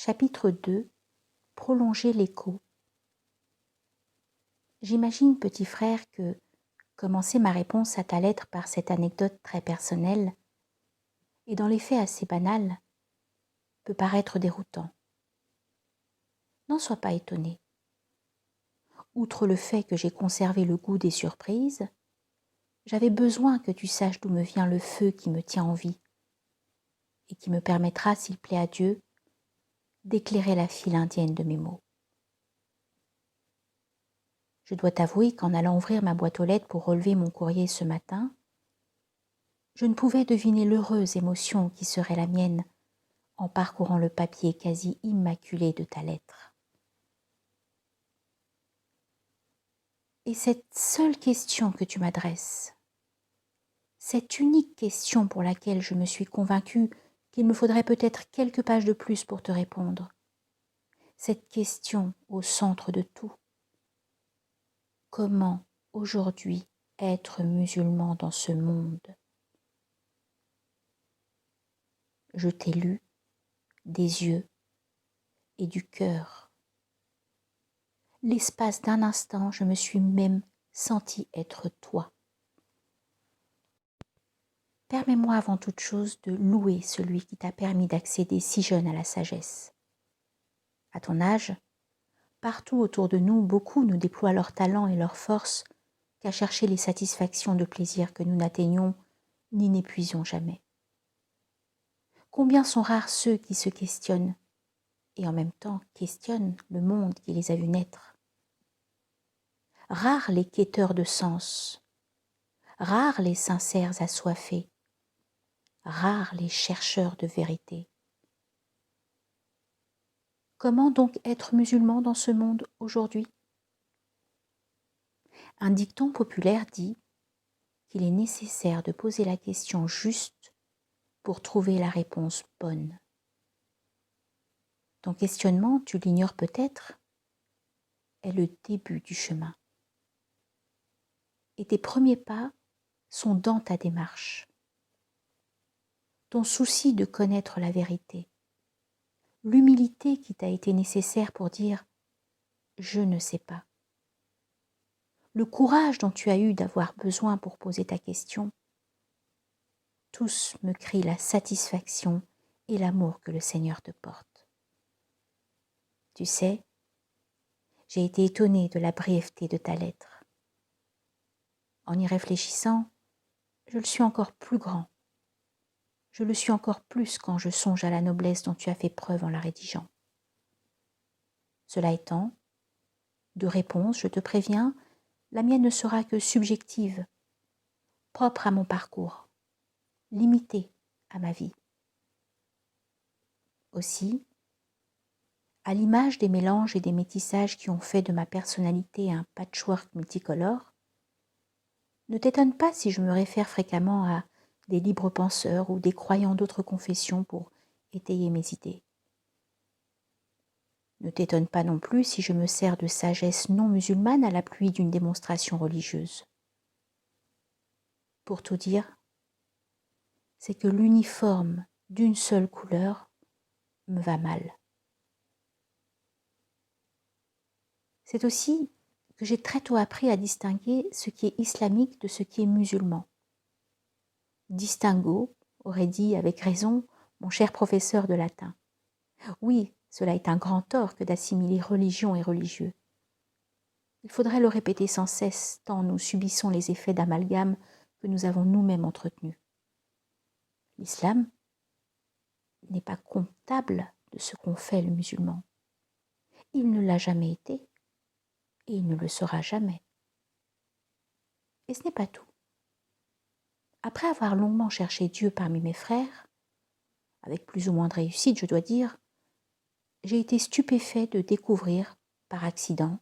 Chapitre 2. Prolonger l'écho. J'imagine, petit frère, que commencer ma réponse à ta lettre par cette anecdote très personnelle, et dans les faits assez banale, peut paraître déroutant. N'en sois pas étonné. Outre le fait que j'ai conservé le goût des surprises, j'avais besoin que tu saches d'où me vient le feu qui me tient en vie, et qui me permettra, s'il plaît à Dieu, d'éclairer la file indienne de mes mots. Je dois t'avouer qu'en allant ouvrir ma boîte aux lettres pour relever mon courrier ce matin, je ne pouvais deviner l'heureuse émotion qui serait la mienne en parcourant le papier quasi immaculé de ta lettre. Et cette seule question que tu m'adresses, cette unique question pour laquelle je me suis convaincue qu'il me faudrait peut-être quelques pages de plus pour te répondre, cette question au centre de tout. Comment aujourd'hui être musulman dans ce monde? Je t'ai lu des yeux et du cœur. L'espace d'un instant, je me suis même senti être toi. Permets-moi avant toute chose de louer celui qui t'a permis d'accéder si jeune à la sagesse. À ton âge, partout autour de nous, beaucoup ne déploient leur talent et leur force qu'à chercher les satisfactions de plaisir que nous n'atteignons ni n'épuisions jamais. Combien sont rares ceux qui se questionnent et en même temps questionnent le monde qui les a vus naître. Rares les quêteurs de sens, rares les sincères assoiffés, rares les chercheurs de vérité. Comment donc être musulman dans ce monde aujourd'hui? Un dicton populaire dit qu'il est nécessaire de poser la question juste pour trouver la réponse bonne. Ton questionnement, tu l'ignores peut-être, est le début du chemin. Et tes premiers pas sont dans ta démarche. Ton souci de connaître la vérité, l'humilité qui t'a été nécessaire pour dire « je ne sais pas », le courage dont tu as eu d'avoir besoin pour poser ta question, tous me crient la satisfaction et l'amour que le Seigneur te porte. Tu sais, j'ai été étonnée de la brièveté de ta lettre. En y réfléchissant, je le suis encore plus grand. Je le suis encore plus quand je songe à la noblesse dont tu as fait preuve en la rédigeant. Cela étant, de réponse, je te préviens, la mienne ne sera que subjective, propre à mon parcours, limitée à ma vie. Aussi, à l'image des mélanges et des métissages qui ont fait de ma personnalité un patchwork multicolore, ne t'étonne pas si je me réfère fréquemment à des libres penseurs ou des croyants d'autres confessions pour étayer mes idées. Ne t'étonne pas non plus si je me sers de sagesse non musulmane à l'appui d'une démonstration religieuse. Pour tout dire, c'est que l'uniforme d'une seule couleur me va mal. C'est aussi que j'ai très tôt appris à distinguer ce qui est islamique de ce qui est musulman. Distinguo, aurait dit avec raison mon cher professeur de latin. Oui, cela est un grand tort que d'assimiler religion et religieux. Il faudrait le répéter sans cesse, tant nous subissons les effets d'amalgame que nous avons nous-mêmes entretenus. L'islam n'est pas comptable de ce qu'ont fait le musulman. Il ne l'a jamais été et il ne le sera jamais. Et ce n'est pas tout. Après avoir longuement cherché Dieu parmi mes frères, avec plus ou moins de réussite, je dois dire, j'ai été stupéfait de découvrir, par accident,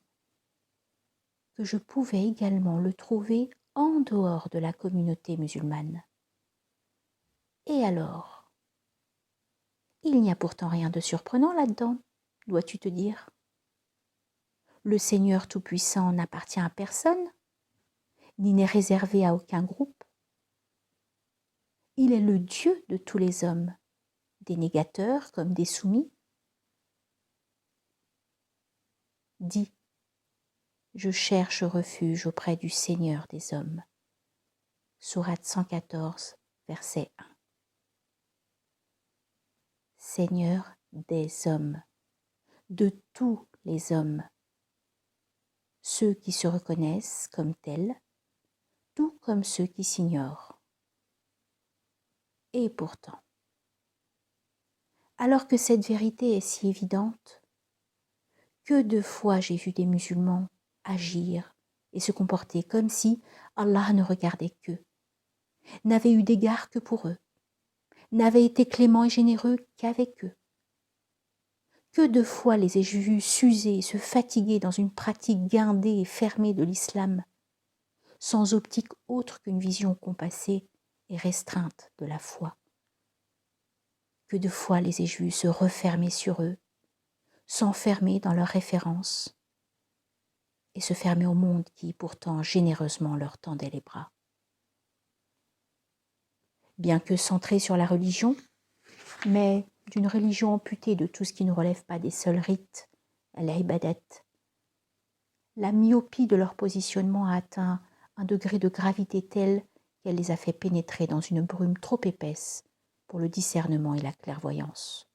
que je pouvais également le trouver en dehors de la communauté musulmane. Et alors? Il n'y a pourtant rien de surprenant là-dedans, dois-tu te dire. Le Seigneur Tout-Puissant n'appartient à personne, ni n'est réservé à aucun groupe. Il est le Dieu de tous les hommes, des négateurs comme des soumis, dis, je cherche refuge auprès du Seigneur des hommes. Sourate 114, verset 1. Seigneur des hommes, de tous les hommes, ceux qui se reconnaissent comme tels, tout comme ceux qui s'ignorent. Et pourtant, alors que cette vérité est si évidente, que de fois j'ai vu des musulmans agir et se comporter comme si Allah ne regardait qu'eux, n'avait eu d'égard que pour eux, n'avait été clément et généreux qu'avec eux. Que de fois les ai-je vus s'user et se fatiguer dans une pratique guindée et fermée de l'islam, sans optique autre qu'une vision compassée et restreinte de la foi. Que de fois les ai-je vus se refermer sur eux, s'enfermer dans leurs références et se fermer au monde qui pourtant généreusement leur tendait les bras. Bien que centrés sur la religion, mais d'une religion amputée de tout ce qui ne relève pas des seuls rites, al-ibadat, la myopie de leur positionnement a atteint un degré de gravité tel qu'elle les a fait pénétrer dans une brume trop épaisse pour le discernement et la clairvoyance.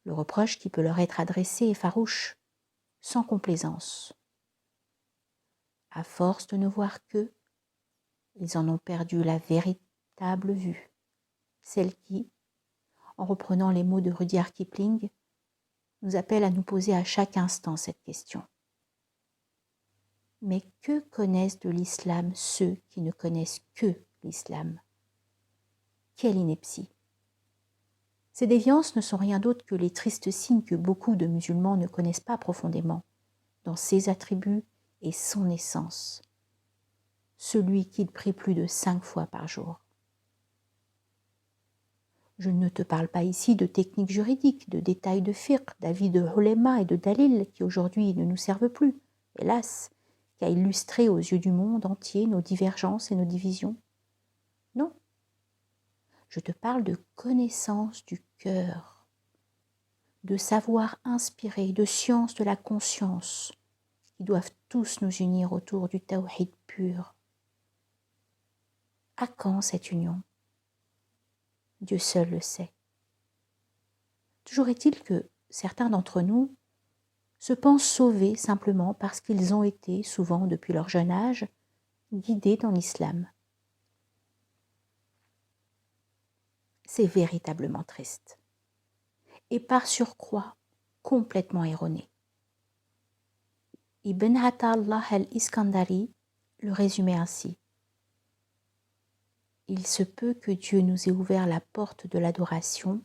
Le reproche qui peut leur être adressé est farouche, sans complaisance. À force de ne voir qu'eux, ils en ont perdu la véritable vue, celle qui, en reprenant les mots de Rudyard Kipling, nous appelle à nous poser à chaque instant cette question. Mais que connaissent de l'islam ceux qui ne connaissent que l'islam? Quelle ineptie! Ces déviances ne sont rien d'autre que les tristes signes que beaucoup de musulmans ne connaissent pas profondément, dans ses attributs et son essence, celui qu'ils prient plus de 5 fois par jour. Je ne te parle pas ici de techniques juridiques, de détails de fiqh, d'avis de ulema et de dalil qui aujourd'hui ne nous servent plus, hélas, qu'à illustrer aux yeux du monde entier nos divergences et nos divisions. Non, je te parle de connaissance du cœur, de savoir inspiré, de science de la conscience, qui doivent tous nous unir autour du tawhid pur. À quand cette union? Dieu seul le sait. Toujours est-il que certains d'entre nous se pensent sauvés simplement parce qu'ils ont été, souvent depuis leur jeune âge, guidés dans l'islam. C'est véritablement triste. Et par surcroît, complètement erroné. Ibn Ata'Allah al-Iskandari le résumait ainsi. Il se peut que Dieu nous ait ouvert la porte de l'adoration,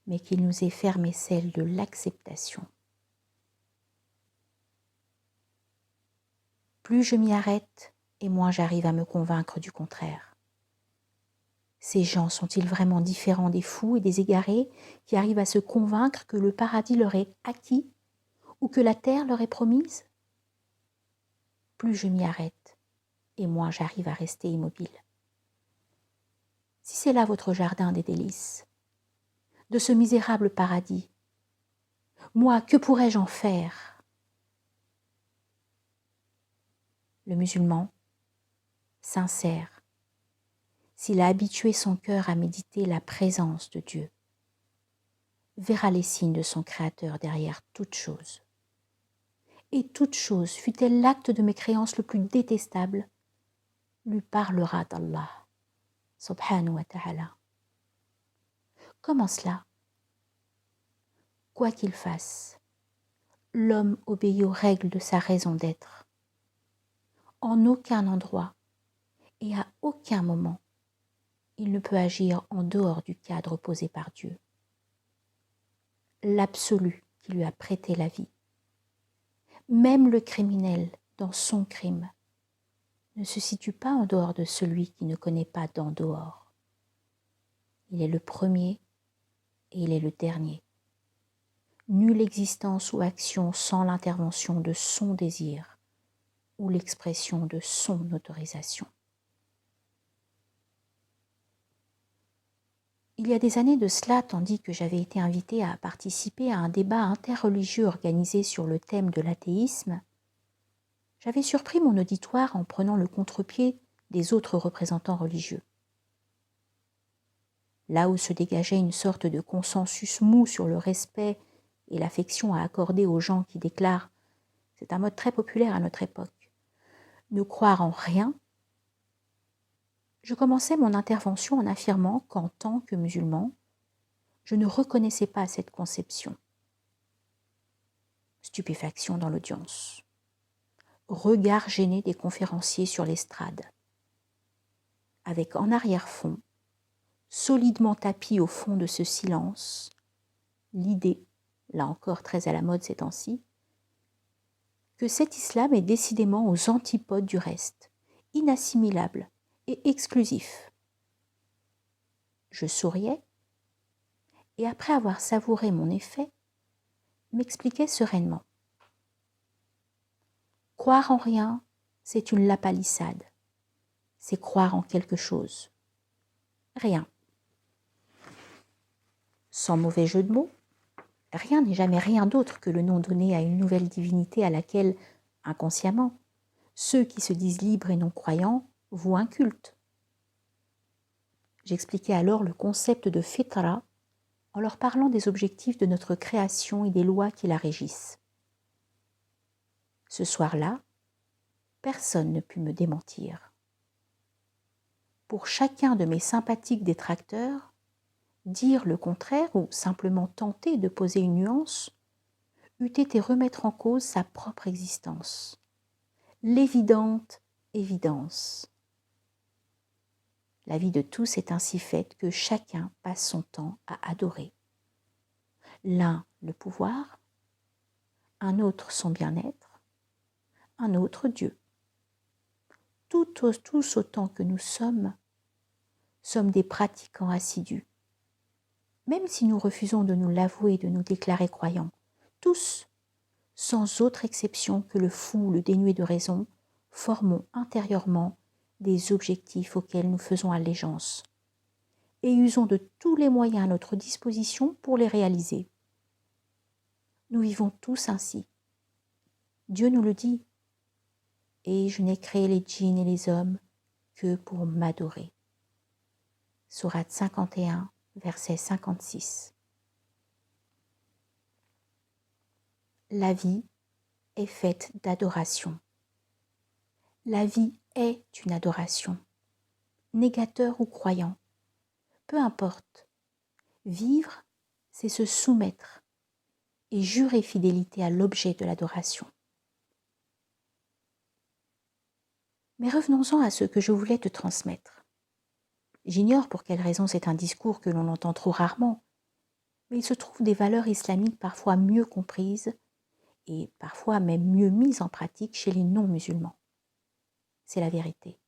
mais qu'il nous ait fermé celle de l'acceptation. Plus je m'y arrête, et moins j'arrive à me convaincre du contraire. Ces gens sont-ils vraiment différents des fous et des égarés qui arrivent à se convaincre que le paradis leur est acquis ou que la terre leur est promise? Plus je m'y arrête, et moins j'arrive à rester immobile. Si c'est là votre jardin des délices, de ce misérable paradis, moi, que pourrais-je en faire? Le musulman, sincère, s'il a habitué son cœur à méditer la présence de Dieu, verra les signes de son Créateur derrière toute chose. Et toute chose, fût-elle l'acte de mécréance le plus détestable, lui parlera d'Allah, subhanahu wa ta'ala. Comment cela? Quoi qu'il fasse, l'homme obéit aux règles de sa raison d'être. En aucun endroit et à aucun moment, il ne peut agir en dehors du cadre posé par Dieu. L'absolu qui lui a prêté la vie. Même le criminel, dans son crime, ne se situe pas en dehors de celui qui ne connaît pas d'en dehors. Il est le premier et il est le dernier. Nulle existence ou action sans l'intervention de son désir ou l'expression de son autorisation. Il y a des années de cela, tandis que j'avais été invitée à participer à un débat interreligieux organisé sur le thème de l'athéisme, j'avais surpris mon auditoire en prenant le contre-pied des autres représentants religieux. Là où se dégageait une sorte de consensus mou sur le respect et l'affection à accorder aux gens qui déclarent, c'est un mode très populaire à notre époque, ne croire en rien, je commençais mon intervention en affirmant qu'en tant que musulman, je ne reconnaissais pas cette conception. Stupéfaction dans l'audience. Regard gêné des conférenciers sur l'estrade. Avec en arrière-fond, solidement tapis au fond de ce silence, l'idée, là encore très à la mode ces temps-ci, que cet islam est décidément aux antipodes du reste, inassimilable et exclusif. Je souriais, et après avoir savouré mon effet, m'expliquais sereinement. Croire en rien, c'est une lapalissade. C'est croire en quelque chose. Rien. Sans mauvais jeu de mots, rien n'est jamais rien d'autre que le nom donné à une nouvelle divinité à laquelle, inconsciemment, ceux qui se disent libres et non croyants vouent un culte. J'expliquais alors le concept de fitra en leur parlant des objectifs de notre création et des lois qui la régissent. Ce soir-là, personne ne put me démentir. Pour chacun de mes sympathiques détracteurs, dire le contraire ou simplement tenter de poser une nuance eût été remettre en cause sa propre existence. L'évidente évidence. La vie de tous est ainsi faite que chacun passe son temps à adorer. L'un le pouvoir, un autre son bien-être, un autre Dieu. Tous autant que nous sommes des pratiquants assidus. Même si nous refusons de nous l'avouer et de nous déclarer croyants, tous, sans autre exception que le fou, le dénué de raison, formons intérieurement des objectifs auxquels nous faisons allégeance et usons de tous les moyens à notre disposition pour les réaliser. Nous vivons tous ainsi. Dieu nous le dit. Et je n'ai créé les djinns et les hommes que pour m'adorer. Sourate 51, verset 56. La vie est faite d'adoration. La vie est une adoration. Négateur ou croyant, peu importe. Vivre, c'est se soumettre et jurer fidélité à l'objet de l'adoration. Mais revenons-en à ce que je voulais te transmettre. J'ignore pour quelle raison c'est un discours que l'on entend trop rarement, mais il se trouve des valeurs islamiques parfois mieux comprises et parfois même mieux mises en pratique chez les non-musulmans. C'est la vérité.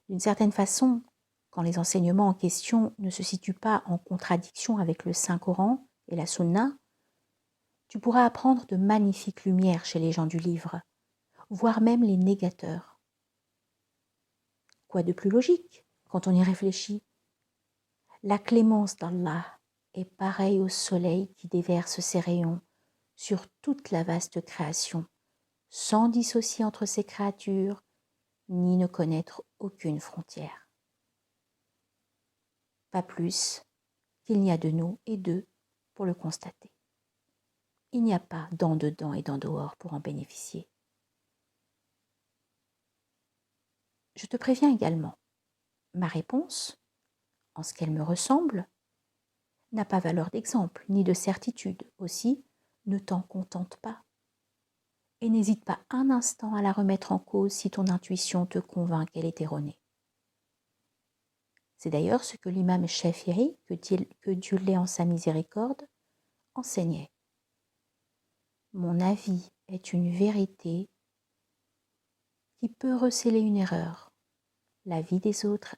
D'une certaine façon, quand les enseignements en question ne se situent pas en contradiction avec le Saint-Coran et la Sunna, tu pourras apprendre de magnifiques lumières chez les gens du livre, voire même les négateurs. Quoi de plus logique quand on y réfléchit? La clémence d'Allah est pareille au soleil qui déverse ses rayons sur toute la vaste création, sans dissocier entre ses créatures, ni ne connaître aucune frontière. Pas plus qu'il n'y a de nous et d'eux pour le constater. Il n'y a pas d'en dedans et d'en dehors pour en bénéficier. Je te préviens également, ma réponse, en ce qu'elle me ressemble, n'a pas valeur d'exemple ni de certitude. Aussi, ne t'en contente pas. Et n'hésite pas un instant à la remettre en cause si ton intuition te convainc qu'elle est erronée. C'est d'ailleurs ce que l'imam Shafi'i, que Dieu l'ait en sa miséricorde, enseignait. Mon avis est une vérité qui peut recéler une erreur. L'avis des autres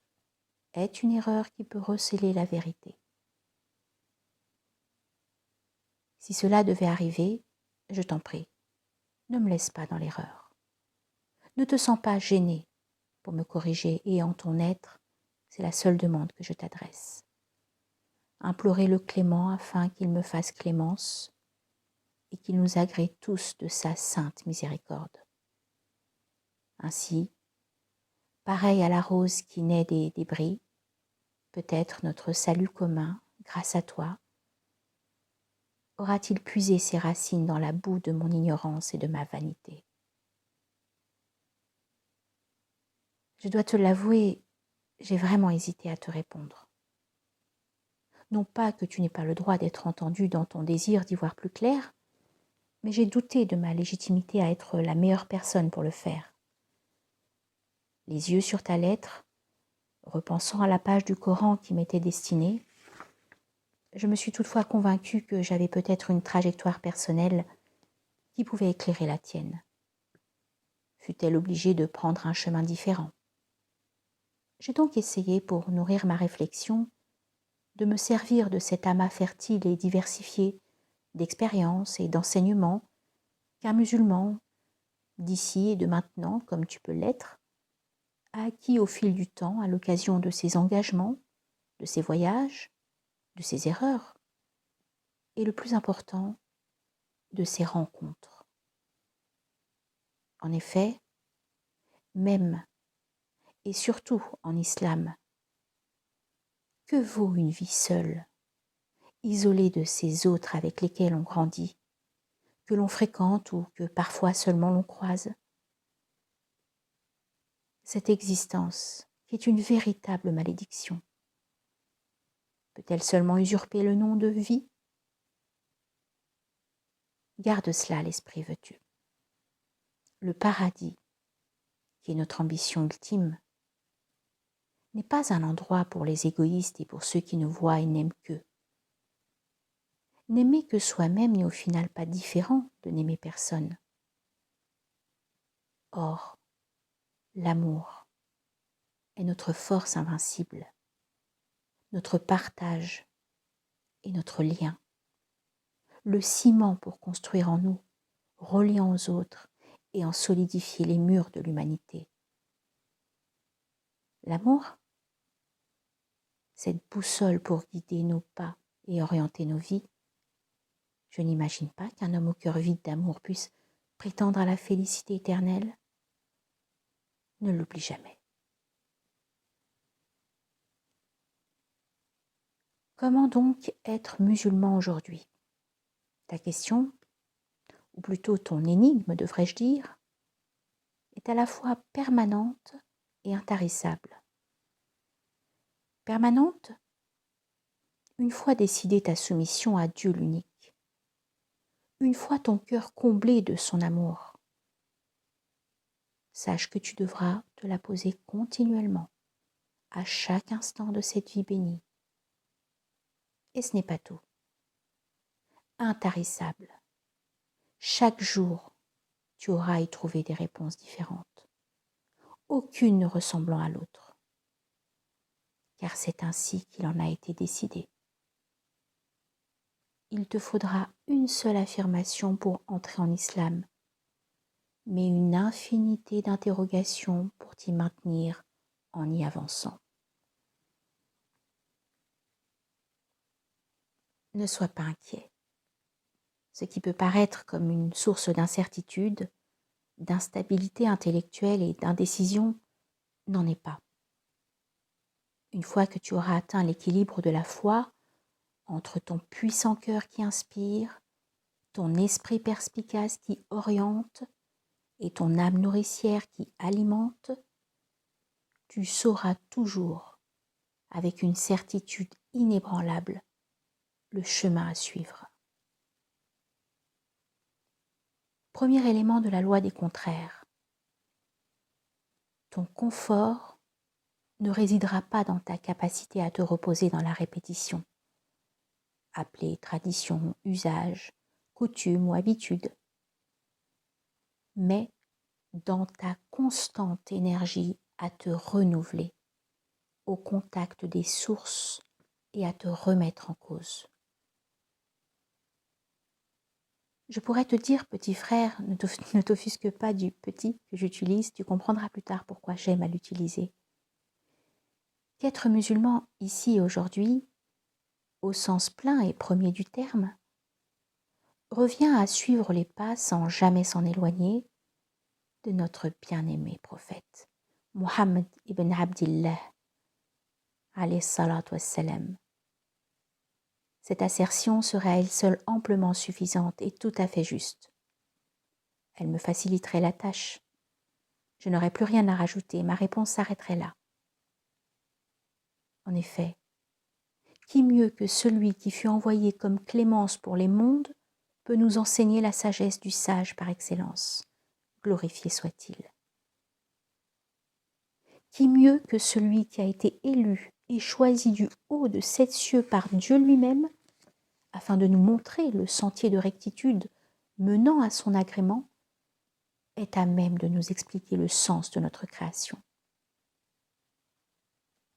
est une erreur qui peut recéler la vérité. Si cela devait arriver, je t'en prie, ne me laisse pas dans l'erreur. Ne te sens pas gêné pour me corriger et en ton être, c'est la seule demande que je t'adresse. implorer le clément afin qu'il me fasse clémence et qu'il nous agrée tous de sa sainte miséricorde. Ainsi, pareil à la rose qui naît des débris, peut-être notre salut commun, grâce à toi, aura-t-il puisé ses racines dans la boue de mon ignorance et de ma vanité. Je dois te l'avouer, j'ai vraiment hésité à te répondre. Non pas que tu n'aies pas le droit d'être entendu dans ton désir d'y voir plus clair, mais j'ai douté de ma légitimité à être la meilleure personne pour le faire. Les yeux sur ta lettre, repensant à la page du Coran qui m'était destinée, je me suis toutefois convaincue que j'avais peut-être une trajectoire personnelle qui pouvait éclairer la tienne. Fut-elle obligée de prendre un chemin différent? J'ai donc essayé, pour nourrir ma réflexion, de me servir de cet amas fertile et diversifié d'expériences et d'enseignements qu'un musulman, d'ici et de maintenant, comme tu peux l'être, a acquis au fil du temps à l'occasion de ses engagements, de ses voyages, de ses erreurs, et le plus important, de ses rencontres. En effet, même et surtout en islam, que vaut une vie seule, isolée de ces autres avec lesquels on grandit, que l'on fréquente ou que parfois seulement l'on croise? Cette existence, qui est une véritable malédiction, peut-elle seulement usurper le nom de vie? Garde cela à l'esprit, veux-tu. Le paradis, qui est notre ambition ultime, n'est pas un endroit pour les égoïstes et pour ceux qui ne voient et n'aiment qu'eux. N'aimer que soi-même n'est au final pas différent de n'aimer personne. Or, l'amour est notre force invincible, notre partage et notre lien, le ciment pour construire en nous, reliant aux autres et en solidifier les murs de l'humanité. L'amour, cette boussole pour guider nos pas et orienter nos vies. Je n'imagine pas qu'un homme au cœur vide d'amour puisse prétendre à la félicité éternelle. Ne l'oublie jamais. Comment donc être musulman aujourd'hui? Ta question, ou plutôt ton énigme devrais-je dire, est à la fois permanente et intarissable. Permanente, une fois décidée ta soumission à Dieu l'unique, une fois ton cœur comblé de son amour, sache que tu devras te la poser continuellement, à chaque instant de cette vie bénie. Et ce n'est pas tout. Intarissable. Chaque jour, tu auras à y trouver des réponses différentes, aucune ne ressemblant à l'autre, car c'est ainsi qu'il en a été décidé. Il te faudra une seule affirmation pour entrer en islam, mais une infinité d'interrogations pour t'y maintenir en y avançant. Ne sois pas inquiet. Ce qui peut paraître comme une source d'incertitude, d'instabilité intellectuelle et d'indécision n'en est pas. Une fois que tu auras atteint l'équilibre de la foi entre ton puissant cœur qui inspire, ton esprit perspicace qui oriente et ton âme nourricière qui alimente, tu sauras toujours, avec une certitude inébranlable, le chemin à suivre. Premier élément de la loi des contraires. Ton confort ne résidera pas dans ta capacité à te reposer dans la répétition, appelée tradition, usage, coutume ou habitude, mais dans ta constante énergie à te renouveler au contact des sources et à te remettre en cause. Je pourrais te dire, petit frère, ne t'offusque pas du petit que j'utilise, tu comprendras plus tard pourquoi j'aime à l'utiliser. Qu'être musulman ici et aujourd'hui, au sens plein et premier du terme, revient à suivre les pas sans jamais s'en éloigner de notre bien-aimé prophète, Muhammad ibn Abdillah, alayhi salatu wassalam. Cette assertion serait à elle seule amplement suffisante et tout à fait juste. Elle me faciliterait la tâche. Je n'aurais plus rien à rajouter, ma réponse s'arrêterait là. En effet, qui mieux que celui qui fut envoyé comme clémence pour les mondes peut nous enseigner la sagesse du sage par excellence, glorifié soit-il. Qui mieux que celui qui a été élu et choisi du haut de 7 cieux par Dieu lui-même, afin de nous montrer le sentier de rectitude menant à son agrément, est à même de nous expliquer le sens de notre création.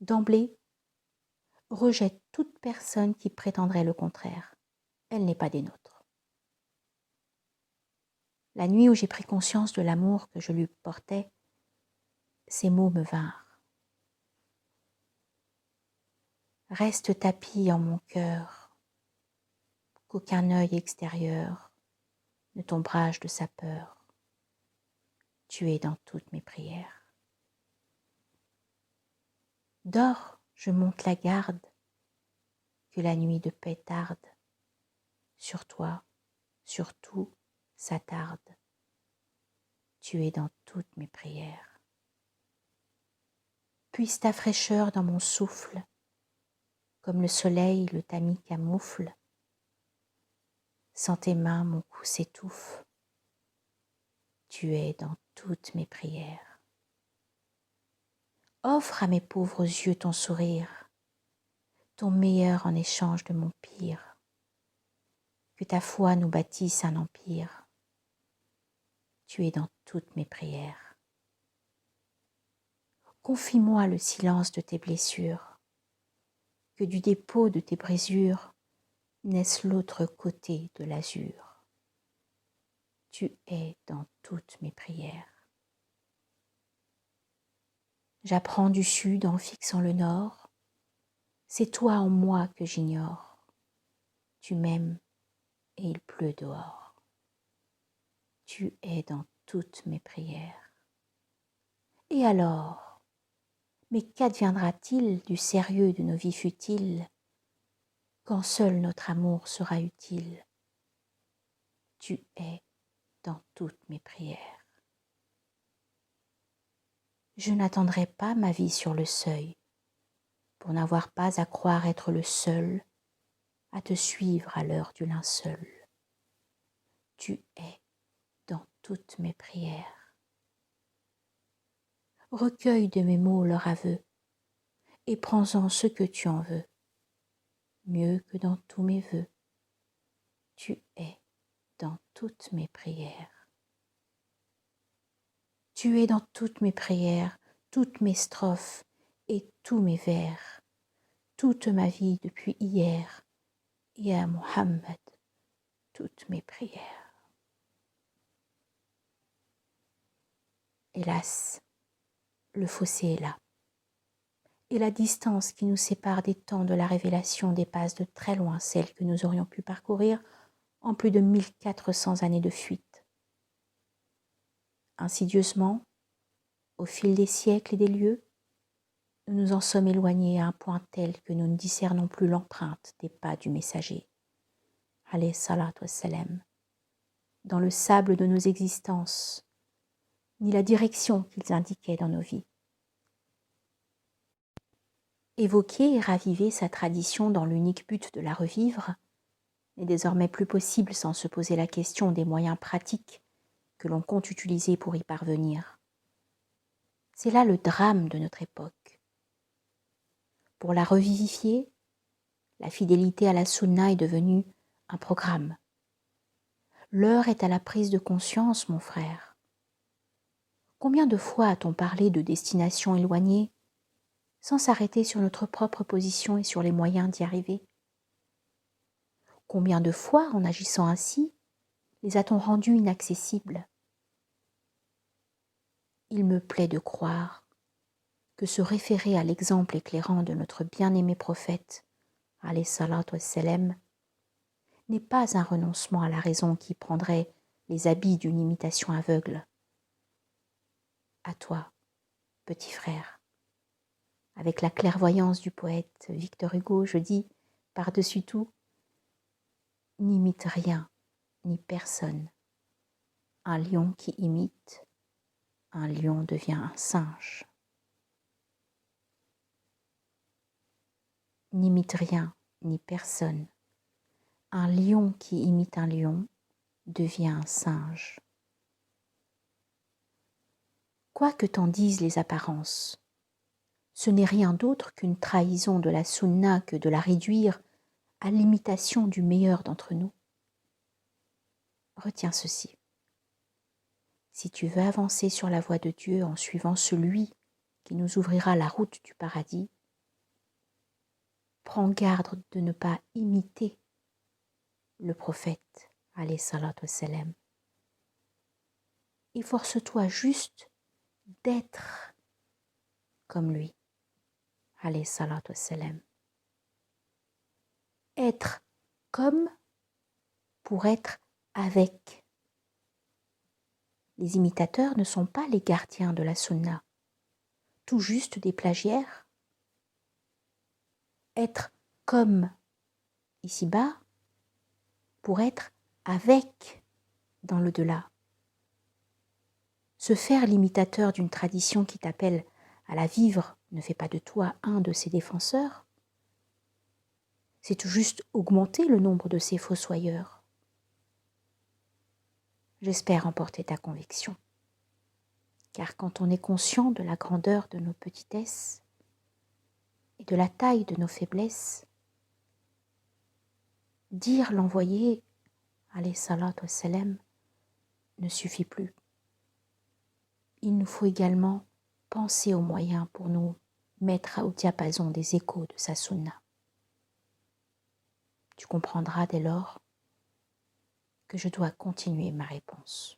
D'emblée, rejette toute personne qui prétendrait le contraire. Elle n'est pas des nôtres. La nuit où j'ai pris conscience de l'amour que je lui portais, ces mots me vinrent. Reste tapis en mon cœur, qu'aucun œil extérieur ne t'ombrage de sa peur. Tu es dans toutes mes prières. Dors, je monte la garde, que la nuit de paix tarde. Sur toi, surtout, s'attarde. Tu es dans toutes mes prières. Puise ta fraîcheur dans mon souffle, comme le soleil le tamis camoufle. Sans tes mains, mon cou s'étouffe. Tu es dans toutes mes prières. Offre à mes pauvres yeux ton sourire, ton meilleur en échange de mon pire. Que ta foi nous bâtisse un empire. Tu es dans toutes mes prières. Confie-moi le silence de tes blessures, que du dépôt de tes brisures naisse l'autre côté de l'azur. Tu es dans toutes mes prières. J'apprends du sud en fixant le nord, c'est toi en moi que j'ignore. Tu m'aimes et il pleut dehors. Tu es dans toutes mes prières. Et alors, mais qu'adviendra-t-il du sérieux de nos vies futiles, quand seul notre amour sera utile? Tu es dans toutes mes prières. Je n'attendrai pas ma vie sur le seuil, pour n'avoir pas à croire être le seul à te suivre à l'heure du linceul. Tu es dans toutes mes prières. Recueille de mes mots leur aveu, et prends-en ce que tu en veux, mieux que dans tous mes vœux. Tu es dans toutes mes prières. Tu es dans toutes mes prières, toutes mes strophes et tous mes vers, toute ma vie depuis hier, et à Mohammed, toutes mes prières. Hélas, le fossé est là, et la distance qui nous sépare des temps de la révélation dépasse de très loin celle que nous aurions pu parcourir en plus de 1400 années de fuite. Insidieusement, au fil des siècles et des lieux, nous nous en sommes éloignés à un point tel que nous ne discernons plus l'empreinte des pas du messager, alayhi salatu wassalam, dans le sable de nos existences, ni la direction qu'ils indiquaient dans nos vies. Évoquer et raviver sa tradition dans l'unique but de la revivre n'est désormais plus possible sans se poser la question des moyens pratiques que l'on compte utiliser pour y parvenir. C'est là le drame de notre époque. Pour la revivifier, la fidélité à la sunna est devenue un programme. L'heure est à la prise de conscience, mon frère. Combien de fois a-t-on parlé de destinations éloignées sans s'arrêter sur notre propre position et sur les moyens d'y arriver? Combien de fois, en agissant ainsi, les a-t-on rendus inaccessibles? Il me plaît de croire que se référer à l'exemple éclairant de notre bien-aimé prophète alayhi salatu wassalam, n'est pas un renoncement à la raison qui prendrait les habits d'une imitation aveugle. À toi, petit frère, avec la clairvoyance du poète Victor Hugo, je dis, par-dessus tout, n'imite rien ni personne. Un lion qui imite, un lion devient un singe. N'imite rien ni personne. Un lion qui imite un lion devient un singe. Quoi que t'en disent les apparences, ce n'est rien d'autre qu'une trahison de la sunna que de la réduire à l'imitation du meilleur d'entre nous. Retiens ceci. Si tu veux avancer sur la voie de Dieu en suivant celui qui nous ouvrira la route du paradis, prends garde de ne pas imiter le prophète, alayhi salatu wassalam. Efforce-toi juste d'être comme lui, alayhi salatu wassalam. Être comme pour être avec. Les imitateurs ne sont pas les gardiens de la sunna, tout juste des plagiaires. Être comme ici-bas pour être avec dans l'au-delà. Se faire l'imitateur d'une tradition qui t'appelle à la vivre ne fait pas de toi un de ses défenseurs. C'est tout juste augmenter le nombre de ses fossoyeurs. J'espère emporter ta conviction, car quand on est conscient de la grandeur de nos petitesses et de la taille de nos faiblesses, dire l'envoyé, alayhi salatu wassalam, ne suffit plus. Il nous faut également penser aux moyens pour nous mettre au diapason des échos de sa sunna. Tu comprendras dès lors que je dois continuer ma réponse.